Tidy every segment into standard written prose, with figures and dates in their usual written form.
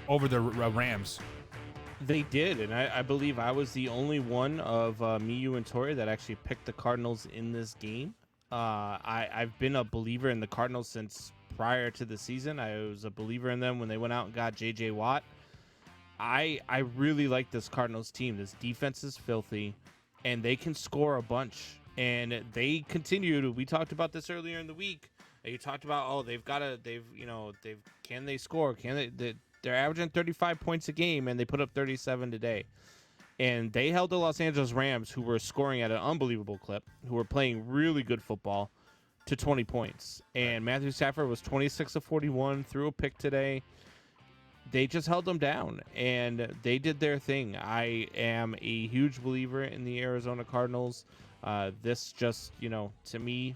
over the Rams. They did, and I believe I was the only one of me, you, and Tori that actually picked the Cardinals in this game. I've been a believer in the Cardinals since prior to the season. I was a believer in them when they went out and got J.J. Watt. I really like this Cardinals team. This defense is filthy, and they can score a bunch. And they continue to. We talked about this earlier in the week. You talked about, oh, can they score? They're averaging 35 points a game, and they put up 37 today. And they held the Los Angeles Rams, who were scoring at an unbelievable clip, who were playing really good football, to 20 points. And Matthew Stafford was 26 of 41, threw a pick today. They just held them down, and they did their thing. I am a huge believer in the Arizona Cardinals. This just, to me,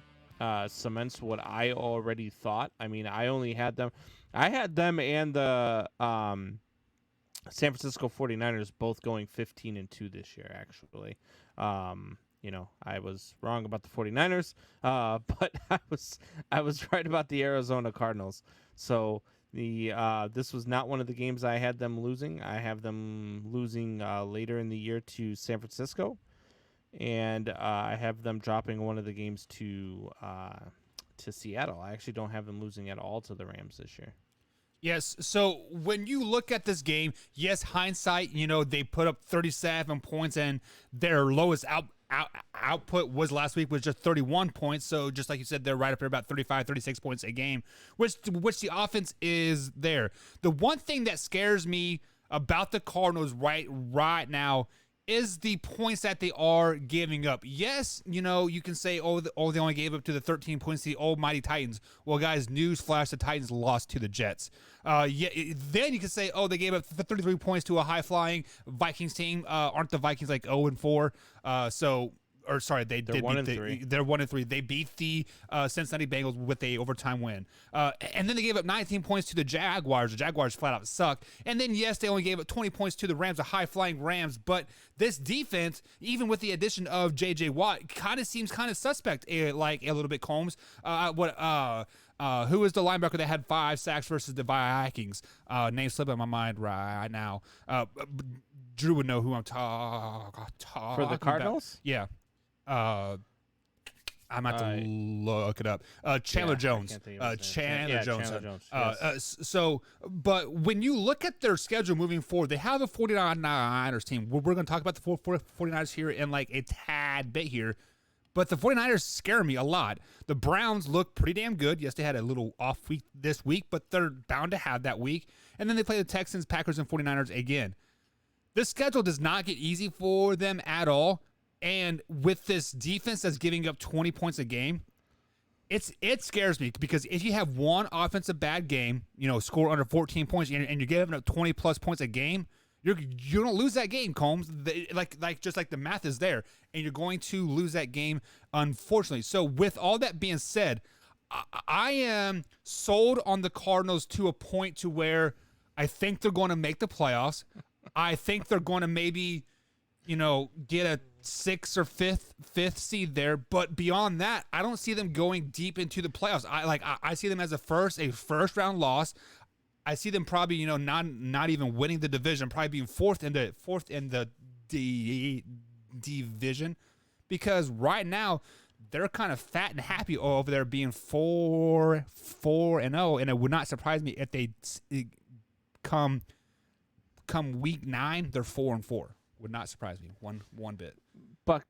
cements what I already thought. I mean, I had them and the San Francisco 49ers both going 15-2 this year, actually. I was wrong about the 49ers, but I was right about the Arizona Cardinals. So this was not one of the games I had them losing. I have them losing later in the year to San Francisco, and I have them dropping one of the games to Seattle. I actually don't have them losing at all to the Rams this year. Yes. So when you look at this game, yes, hindsight, they put up 37 points and their lowest output was last week was just 31 points. So just like you said, they're right up there about 35, 36 points a game, which the offense is there. The one thing that scares me about the Cardinals right now is the points that they are giving up. Yes, you can say, they only gave up to the 13 points to the almighty Titans. Well, guys, newsflash, the Titans lost to the Jets. Then you can say, they gave up 33 points to a high-flying Vikings team. Aren't the Vikings like 0-4? They're 1-3. They're 1-3. They beat the Cincinnati Bengals with a overtime win, and then they gave up 19 points to the Jaguars. The Jaguars flat out suck. And then yes, they only gave up 20 points to the Rams, the high flying Rams. But this defense, even with the addition of J.J. Watt, kind of seems kind of suspect. Like a little bit, Combs. Who is the linebacker that had 5 sacks versus the Vikings? Name slipping my mind right now. Drew would know who I'm talking For the Cardinals? About. Yeah. I'm about to look it up. Chandler Jones. Chandler Jones. Yes. But when you look at their schedule moving forward, they have a 49ers team. We're going to talk about the 49ers here in like a tad bit here. But the 49ers scare me a lot. The Browns look pretty damn good. Yes, they had a little off week this week, but they're bound to have that week. And then they play the Texans, Packers, and 49ers again. This schedule does not get easy for them at all. And with this defense that's giving up 20 points a game, it scares me because if you have one offensive bad game, score under 14 points and you're giving up 20 plus points a game, you don't lose that game, Combs. Just like the math is there, and you're going to lose that game, unfortunately. So with all that being said, I am sold on the Cardinals to a point to where I think they're going to make the playoffs. I think they're going to maybe, get a 6th or 5th seed there, but beyond that, I don't see them going deep into the playoffs. I see them as a first round loss. I see them probably, not even winning the division, probably being fourth in the division, because right now they're kind of fat and happy over there being 4-0, and it would not surprise me if they come week 9 they're 4-4. Would not surprise me one bit. Buck,